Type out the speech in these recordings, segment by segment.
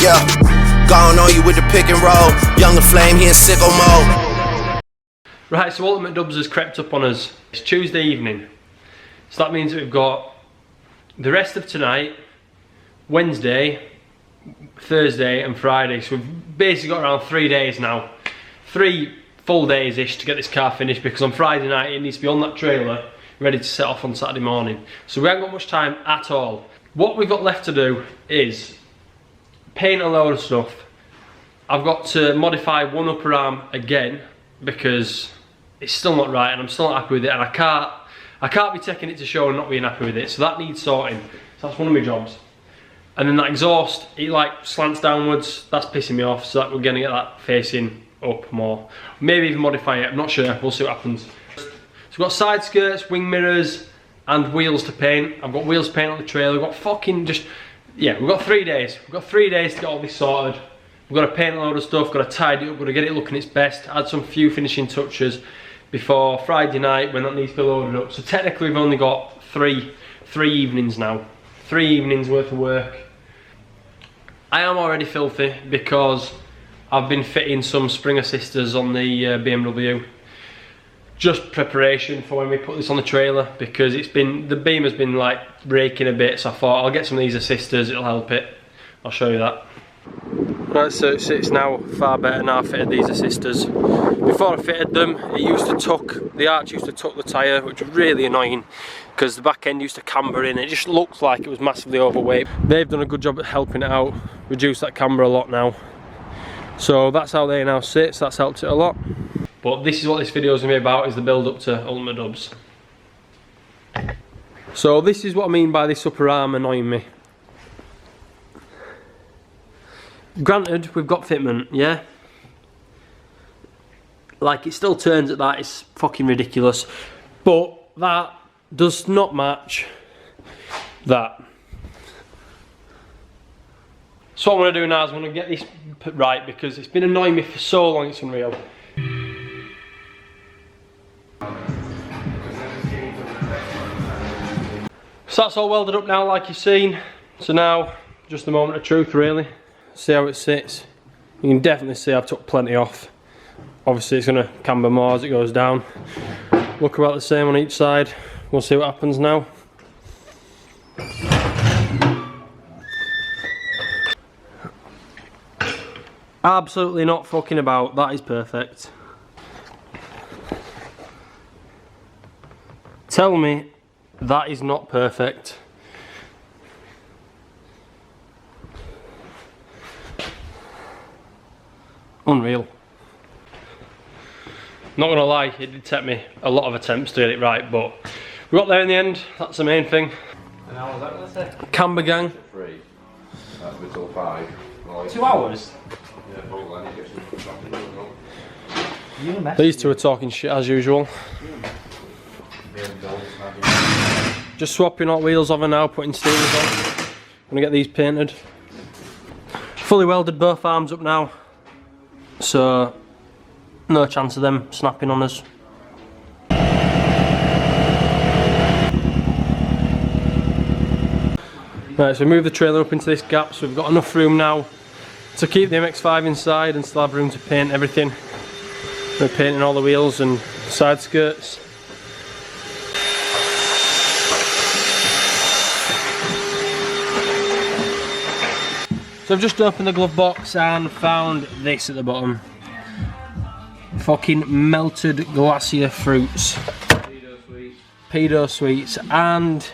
yeah. Gone on you with the pick and roll. Younger flame, he in sicko mode. Right, so Ultimate Dubs has crept up on us. It's Tuesday evening. So that means that we've got the rest of tonight, Wednesday, Thursday and Friday. So we've basically got around 3 days now. 3 full days-ish to get this car finished, because on Friday night it needs to be on that trailer, ready to set off on Saturday morning. So we haven't got much time at all. What we've got left to do is paint a load of stuff. I've got to modify one upper arm again because it's still not right and I'm still not happy with it, and I can't be taking it to show and not being happy with it, so that needs sorting. So that's one of my jobs. And then that exhaust, it like slants downwards, that's pissing me off, so that we're gonna get that facing up more. Maybe even modify it, I'm not sure, we'll see what happens. So we've got side skirts, wing mirrors and wheels to paint. I've got wheels to paint on the trailer. We've got fucking just, yeah, we've got 3 days. We've got 3 days to get all this sorted. We've got to paint a load of stuff, got to tidy it up, got to get it looking its best, add some few finishing touches before Friday night when that needs to be loaded up. So technically we've only got three evenings now. 3 evenings worth of work. I am already filthy because I've been fitting some spring assisters on the BMW. Just preparation for when we put this on the trailer, because it's been, the beam has been like raking a bit, so I thought I'll get some of these assisters, it'll help it. I'll show you that. Right, so it's now far better now I fitted these assisters. Before I fitted them, it used to tuck, the arch used to tuck the tyre, which was really annoying because the back end used to camber in. It just looked like it was massively overweight. They've done a good job at helping it out, reduced that camber a lot now. So that's how they now sit, so that's helped it a lot. But this is what this video is going to be about, is the build up to Ultimate Dubs. So this is what I mean by this upper arm annoying me. Granted, we've got fitment, yeah? Like, it still turns at that, it's fucking ridiculous. But that does not match that. So what I'm going to do now is I'm going to get this put right, because it's been annoying me for so long, it's unreal. So that's all welded up now, like you've seen. So now, just the moment of truth really. See how it sits. You can definitely see I've took plenty off. Obviously it's going to camber more as it goes down. Look about the same on each side. We'll see what happens now. Absolutely not fucking about, that is perfect. Tell me that is not perfect. Unreal. Not gonna lie, it did take me a lot of attempts to get it right, but we got there in the end, that's the main thing. And how was that gonna say? Camber gang. 3. That'll be till 5. 2 hours? Yeah, probably. I need to get some shopping. These two are talking shit as usual. Just swapping hot wheels over now, putting steamers on. Gonna get these painted. Fully welded both arms up now, so no chance of them snapping on us. Right, so we move the trailer up into this gap, so we've got enough room now to keep the MX-5 inside and still have room to paint everything. We're painting all the wheels and side skirts. So I've just opened the glove box and found this at the bottom. Fucking melted glacier fruits. Pedo sweets. And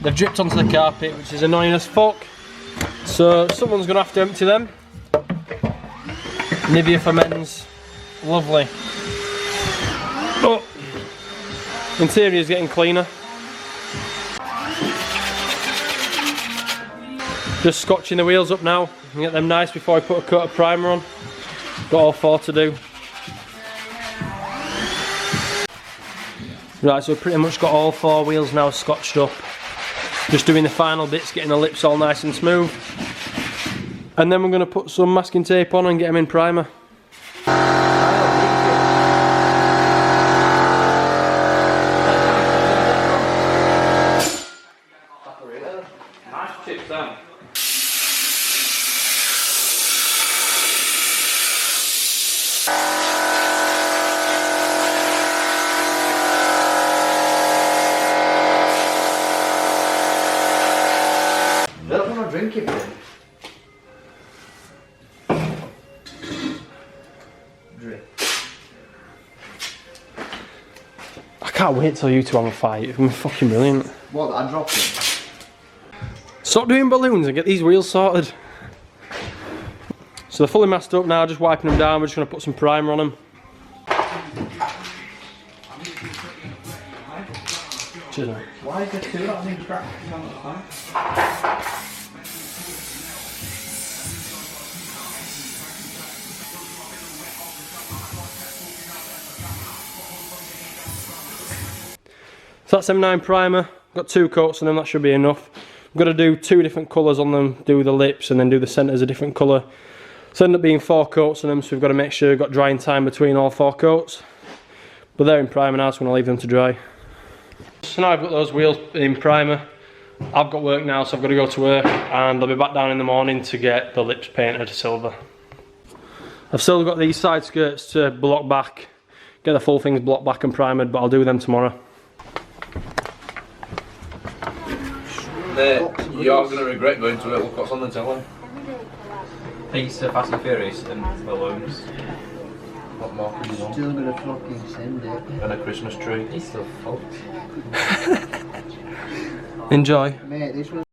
they've dripped onto the carpet, which is annoying as fuck. So someone's gonna have to empty them. Nivea for men's. Lovely. Oh, interior's getting cleaner. Just scotching the wheels up now and get them nice before I put a coat of primer on. Got all 4 to do. Right, so we've pretty much got all 4 wheels now scotched up. Just doing the final bits, getting the lips all nice and smooth. And then we're going to put some masking tape on and get them in primer. can't wait till you two have a fight. It's gonna be fucking brilliant. What, I dropped it? Stop doing balloons and get these wheels sorted. So they're fully masked up now, just wiping them down. We're just gonna put some primer on them. Cheers, mate. Why is there two? That means practice on the time. So that's M9 primer. Got 2 coats on them, that should be enough. I've got to do 2 different colours on them, do the lips and then do the centres a different colour. So end up being 4 coats on them, so we've got to make sure we've got drying time between all 4 coats. But they're in primer now, so I'm going to leave them to dry. So now I've got those wheels in primer. I've got work now, so I've got to go to work and I'll be back down in the morning to get the lips painted to silver. I've still got these side skirts to block back, get the full things blocked back and primered, but I'll do them tomorrow. Mate, you're going to regret going to it. Look what's on the telly. Pizza, Fast and Furious and balloons. What more can you want? Still gonna fucking send it. And a Christmas tree. He's still fucked. Enjoy. Mate, this was...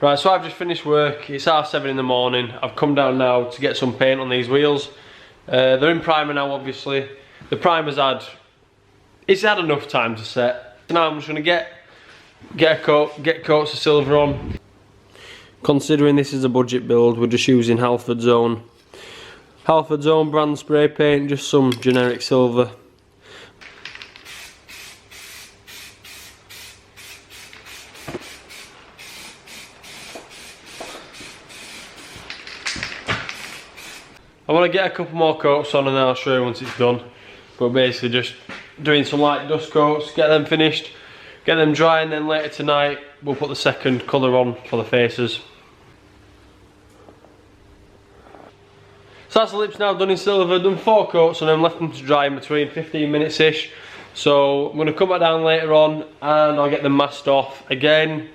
Right, so I've just finished work. It's 7:30 in the morning. I've come down now to get some paint on these wheels. They're in primer now, obviously. The primer's it's had enough time to set. So now I'm just gonna get coats of silver on. Considering this is a budget build, we're just using Halford's own brand spray paint, just some generic silver. I want to get a couple more coats on and then I'll show you once it's done. But basically just doing some light dust coats, get them finished, get them dry, and then later tonight we'll put the second colour on for the faces. So that's the lips now done in silver, done 4 coats on them, left them to dry in between 15 minutes ish. So I'm going to come back down later on and I'll get them masked off again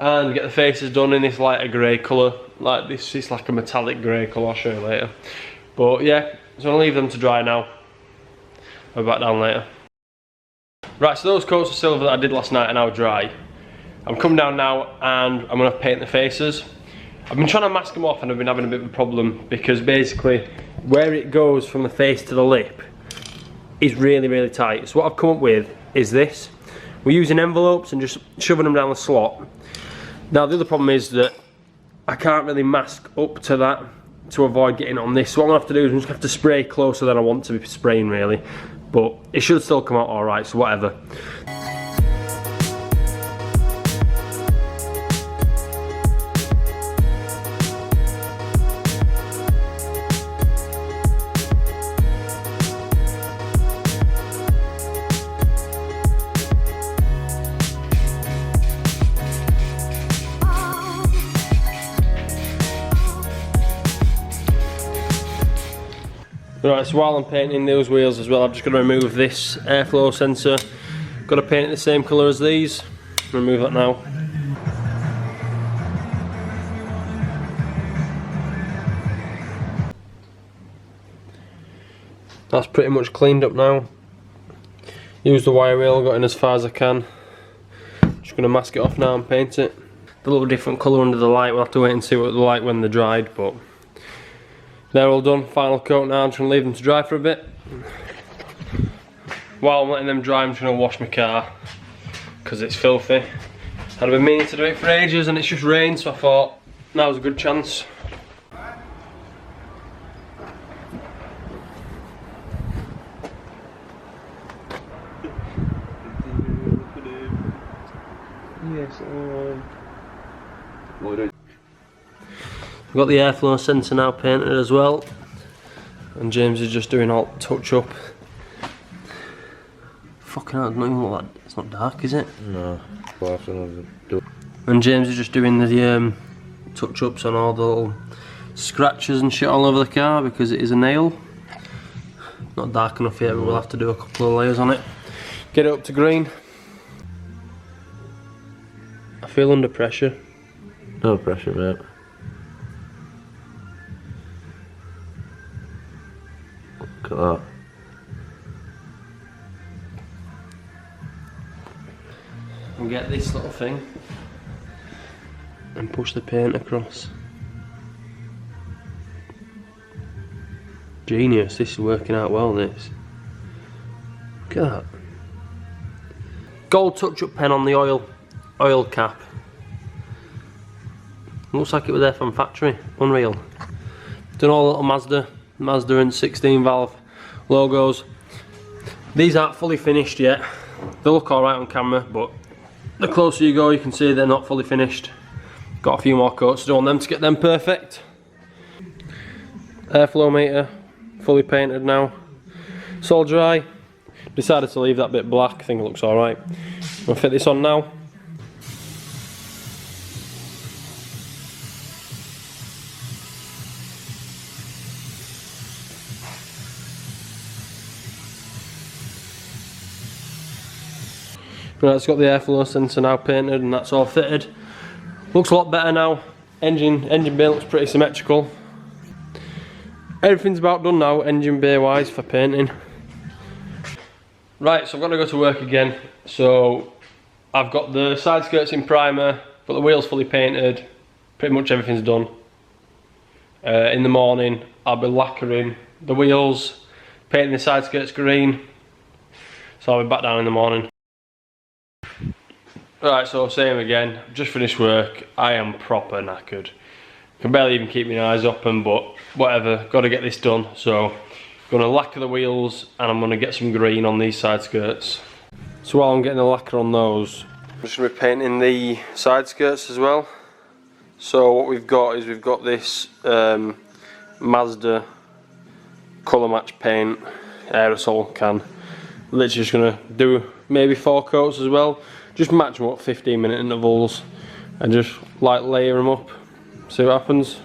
and get the faces done in this lighter grey colour. Like this, it's like a metallic grey colour, I'll show you later. But yeah, so I'll leave them to dry now. I'll be back down later. Right, so those coats of silver that I did last night are now dry. I'm coming down now and I'm going to paint the faces. I've been trying to mask them off and I've been having a bit of a problem because basically where it goes from the face to the lip is really, really tight. So what I've come up with is this. We're using envelopes and just shoving them down the slot. Now the other problem is that I can't really mask up to that to avoid getting on this. So what I'm going to have to do is I'm just going to have to spray closer than I want to be spraying really. But it should still come out alright, so whatever. Right, so while I'm painting those wheels as well, I'm just going to remove this airflow sensor. Got to paint it the same colour as these. Remove that now. That's pretty much cleaned up now. Use the wire reel, got in as far as I can. Just going to mask it off now and paint it. A little different colour under the light, we'll have to wait and see what they're like when they're dried, but they're all done. Final coat now, I'm just going to leave them to dry for a bit. While I'm letting them dry, I'm just going to wash my car because it's filthy. I've been meaning to do it for ages and it's just rained, so I thought now was a good chance. Yes, I've got the airflow sensor now painted as well, and James is just doing all touch up. Fucking hell, it's not even like that. It's not dark, is it? No. And James is just doing the touch ups on all the little scratches and shit all over the car because it is a nail. Not dark enough yet, but we'll have to do a couple of layers on it. Get it up to green. I feel under pressure. No pressure, mate. Look at that. can get this little thing and push the paint across. Genius, this is working out well, this. Look at that. Gold touch-up pen on the oil cap. Looks like it was there from factory. Unreal. Done all little Mazda and 16 valve logos. These aren't fully finished yet. They look alright on camera, but the closer you go you can see they're not fully finished. Got a few more coats to do on them to get them perfect. Airflow meter, fully painted now. It's all dry. Decided to leave that bit black, I think it looks alright. I'll fit this on now. Right, it's got the airflow sensor now painted and that's all fitted. Looks a lot better now. Engine bay looks pretty symmetrical. Everything's about done now, engine bay wise, for painting. Right, so I've got to go to work again. So I've got the side skirts in primer, got the wheels fully painted, pretty much everything's done. In the morning I'll be lacquering the wheels, painting the side skirts green. So I'll be back down in the morning. Right, so same again, just finished work. I am proper knackered. Can barely even keep my eyes open, but whatever, got to get this done. So gonna lacquer the wheels and I'm gonna get some green on these side skirts. So while I'm getting the lacquer on those, I'm just gonna be painting the side skirts as well. So what we've got is we've got this Mazda colour match paint aerosol can. Literally just gonna do maybe 4 coats as well. Just match them up 15-minute intervals and just like layer them up. See what happens.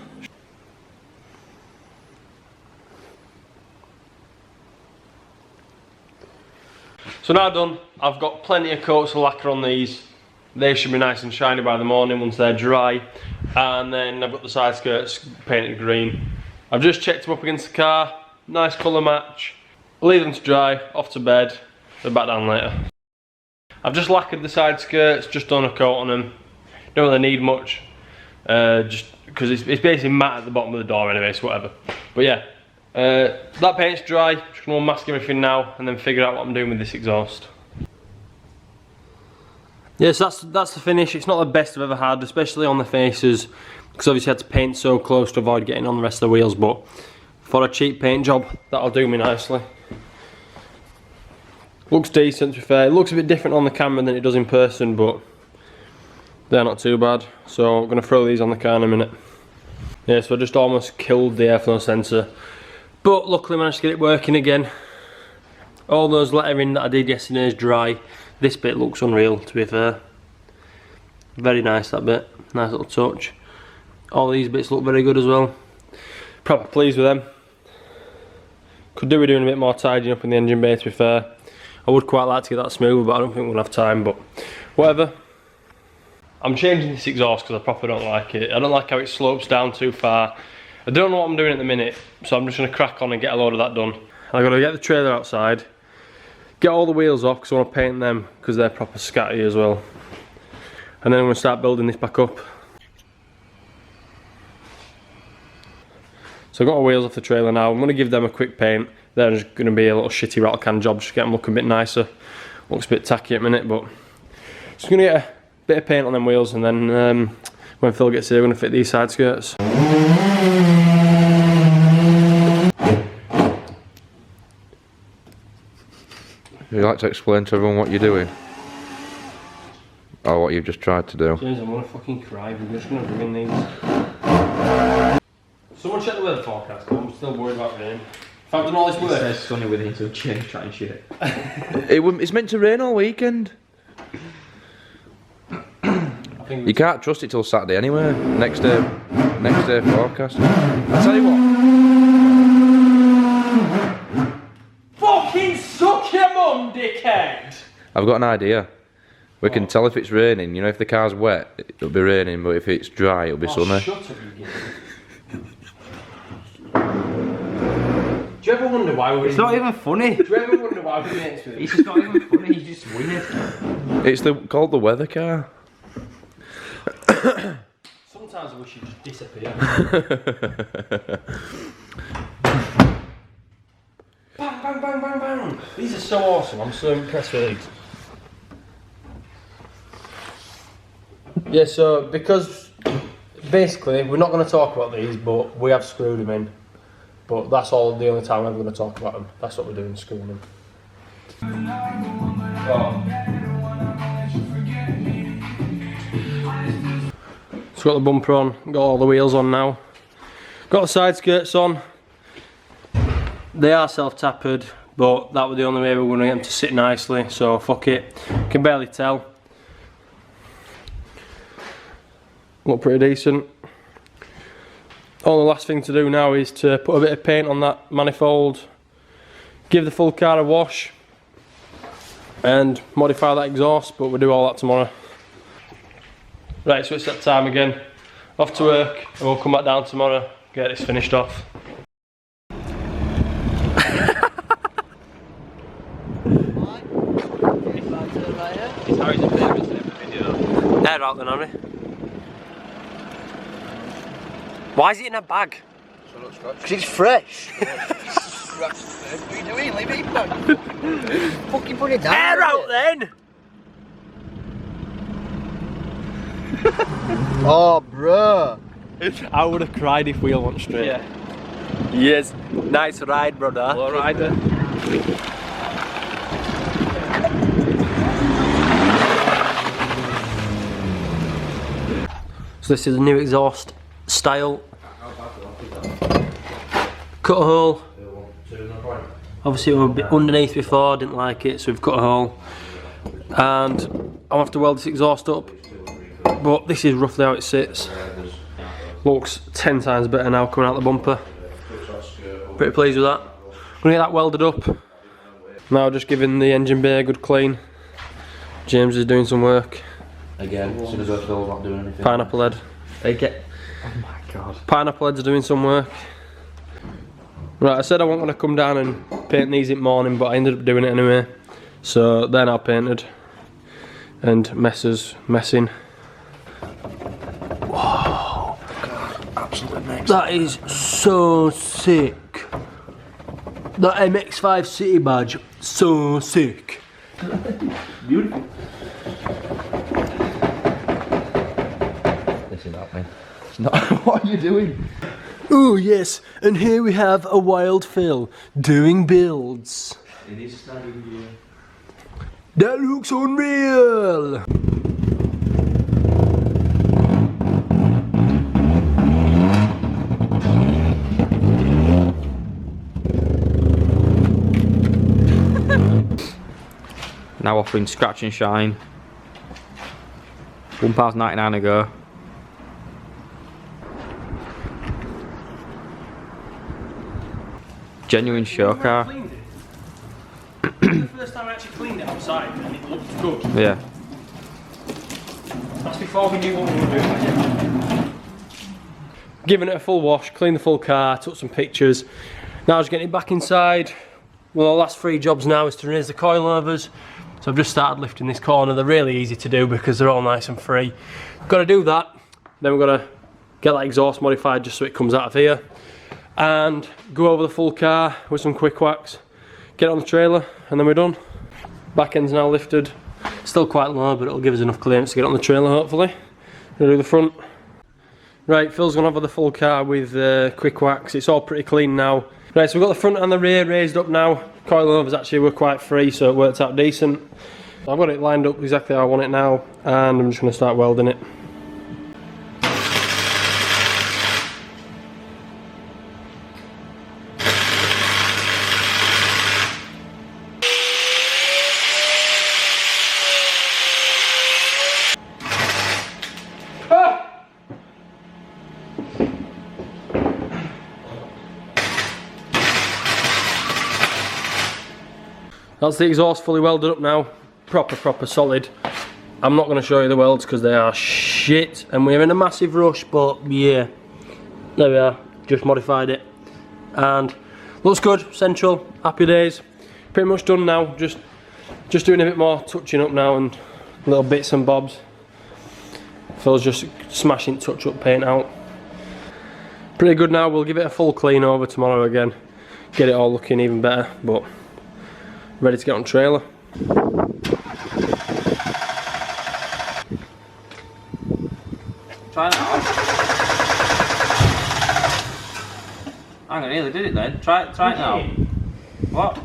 So now done, I've got plenty of coats of lacquer on these. They should be nice and shiny by the morning once they're dry. And then I've got the side skirts painted green. I've just checked them up against the car, nice colour match. I'll leave them to dry, off to bed, they're back down later. I've just lacquered the side skirts, just done a coat on them. Don't really need much, just because it's basically matte at the bottom of the door anyway, so whatever. But yeah, that paint's dry, just gonna mask everything now and then figure out what I'm doing with this exhaust. Yeah, so that's the finish. It's not the best I've ever had, especially on the faces, because obviously I had to paint so close to avoid getting on the rest of the wheels, but for a cheap paint job, that'll do me nicely. Looks decent, to be fair. It looks a bit different on the camera than it does in person, but they're not too bad. So I'm going to throw these on the car in a minute. Yeah, so I just almost killed the airflow sensor, but luckily managed to get it working again. All those lettering that I did yesterday is dry. This bit looks unreal, to be fair. Very nice, that bit. Nice little touch. All these bits look very good as well. Proper pleased with them. Could do with doing a bit more tidying up in the engine bay, to be fair. I would quite like to get that smooth, but I don't think we'll have time, but whatever. I'm changing this exhaust because I proper don't like it. I don't like how it slopes down too far. I don't know what I'm doing at the minute, so I'm just going to crack on and get a load of that done. I've got to get the trailer outside, get all the wheels off because I want to paint them because they're proper scatty as well. And then I'm going to start building this back up. So I've got my wheels off the trailer now. I'm going to give them a quick paint. They're just going to be a little shitty rattle can job, just to get them looking a bit nicer. Looks a bit tacky at the minute, but just going to get a bit of paint on them wheels, and then when Phil gets here, we're going to fit these side skirts. Would you like to explain to everyone what you're doing? Or what you've just tried to do? James, I'm going to fucking cry. We're just going to ruin these. Someone check the weather forecast. I'm still worried about rain. If I've done all this work. It says sunny with into a change trying shit. It's meant to rain all weekend. You can't trust it till Saturday anyway. Next day forecast. I tell you what. Fucking suck your mum, dickhead! I've got an idea. We can tell if it's raining. You know, if the car's wet, it'll be raining, but if it's dry, it'll be sunny. Shut up, you git. Do you ever wonder why we're... It's not even funny. Do you ever wonder why we're mates with him? It's just not even funny, he's just weird. It's called the weather car. Sometimes I wish you'd just disappear. Bang, bang, bang, bang, bang. These are so awesome. I'm so impressed with these. Yeah, so because basically we're not going to talk about these, but we have screwed them in. But that's all the only time I'm going to talk about them. That's what we're doing, screwing them. Oh. It's got the bumper on, got all the wheels on now. Got the side skirts on. They are self-tapered, but that was the only way we were going to get them to sit nicely, so fuck it. Can barely tell. Look pretty decent. All the last thing to do now is to put a bit of paint on that manifold, give the full car a wash, and modify that exhaust, but we'll do all that tomorrow. Right, so it's that time again. Off to work, and we'll come back down tomorrow, get this finished off. Air out then, Harry. Why is it in a bag? Because it's fresh. What are you doing? Leave it back. Fucking put it down. Air out then! Oh, bruh. I would have cried if wheel went straight. Yeah. Yes, nice ride, brother. All right then. So this is a new exhaust style. Cut a hole. Obviously it was a bit underneath before, didn't like it, so we've cut a hole. And I'll have to weld this exhaust up. But this is roughly how it sits. Looks 10 times better now coming out the bumper. Pretty pleased with that. I'm gonna get that welded up. Now just giving the engine bay a good clean. James is doing some work. Again, as soon as I feel not doing anything. Pineapple head. Oh my god. Pineapple head's doing some work. Right, I said I wasn't going to come down and paint these in the morning, but I ended up doing it anyway. So they're now painted. And messing. Whoa! Absolutely next. That is so sick. That MX-5 City badge, so sick. Beautiful. This is happening. It's not. What are you doing? Oh yes, and here we have a wild Phil doing builds. It is standing here. That looks unreal! Now offering scratch and shine. £1.99 a go. Genuine show car. This is the first time I actually cleaned it outside and it looked good. Yeah. That's before we knew what we were doing. Giving it a full wash, cleaned the full car, took some pictures. Now just getting it back inside. One of the last 3 jobs now is to raise the coilovers. So I've just started lifting this corner. They're really easy to do because they're all nice and free. Got to do that. Then we've got to get that exhaust modified just so it comes out of here. And go over the full car with some quick wax, get it on the trailer, and then we're done. Back end's now lifted, still quite low, but it'll give us enough clearance to get it on the trailer hopefully. Gonna do the front. Right, Phil's gone over the full car with quick wax. It's all pretty clean now. Right, so we've got the front and the rear raised up now. Coilovers actually were quite free, so it worked out decent. I've got it lined up exactly how I want it now, and I'm just gonna start welding it. That's the exhaust fully welded up now, proper solid. I'm not going to show you the welds because they are shit and we're in a massive rush, but yeah, there we are, just modified it. And looks good, central, happy days. Pretty much done now, just doing a bit more touching up now and little bits and bobs. Phil's just smashing touch-up paint out. Pretty good now, we'll give it a full clean over tomorrow again. Get it all looking even better, but ready to get on trailer. Try it out. Hang on, nearly did it then. Try it now. What?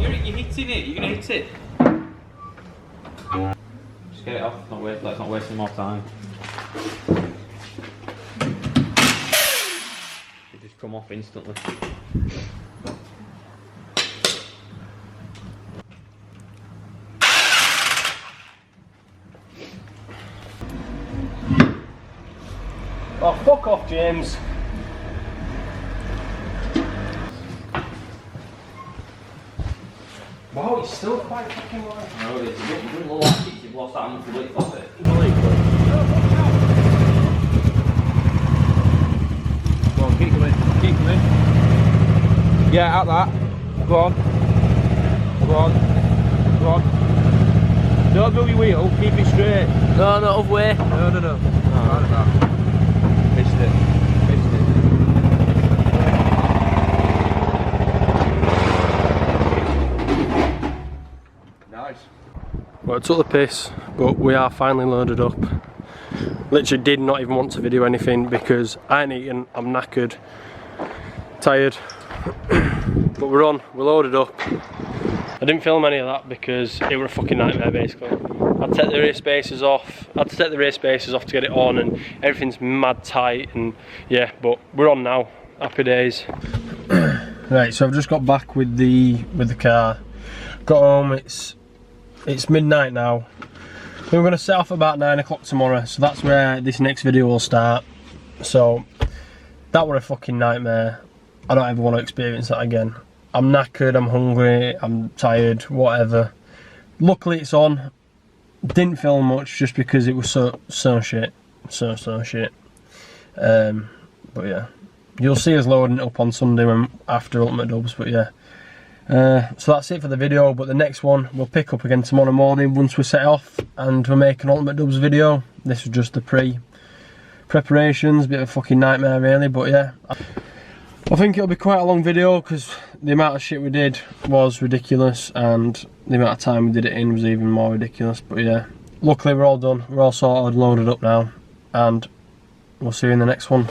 You're hitting it. You're gonna hit it. Just get it off. Let's not waste any more time. It just come off instantly. Oh, fuck off, James. Wow, it's still quite fucking light. No, it doesn't look like it. You've lost that much weight off it. Go on, keep coming. Keep coming. Yeah, out that. Go on. Go on. Go on. Don't move your wheel, keep it straight. No, no, other way. No. Out of that. Missed it. Nice. Well, it took the piss, but we are finally loaded up. Literally did not even want to video anything because I ain't eaten, I'm knackered, tired. But we're on, we're loaded up. I didn't film any of that because it was a fucking nightmare basically. I'd take the rear spacers off, to get it on, and everything's mad tight, and yeah, but we're on now. Happy days. Right, so I've just got back with the car. Got home, it's midnight now. We were going to set off about 9 o'clock tomorrow, so that's where this next video will start. So that were a fucking nightmare. I don't ever want to experience that again. I'm knackered, I'm hungry, I'm tired, whatever. Luckily it's on. Didn't film much just because it was so shit. So shit. But yeah. You'll see us loading it up on Sunday after Ultimate Dubs, but yeah. So that's it for the video, but the next one we'll pick up again tomorrow morning once we set off and we'll make an Ultimate Dubs video. This was just the preparations, bit of a fucking nightmare really, but yeah. I think it'll be quite a long video because the amount of shit we did was ridiculous and the amount of time we did it in was even more ridiculous, but yeah. Luckily we're all done, we're all sorted, loaded up now, and we'll see you in the next one.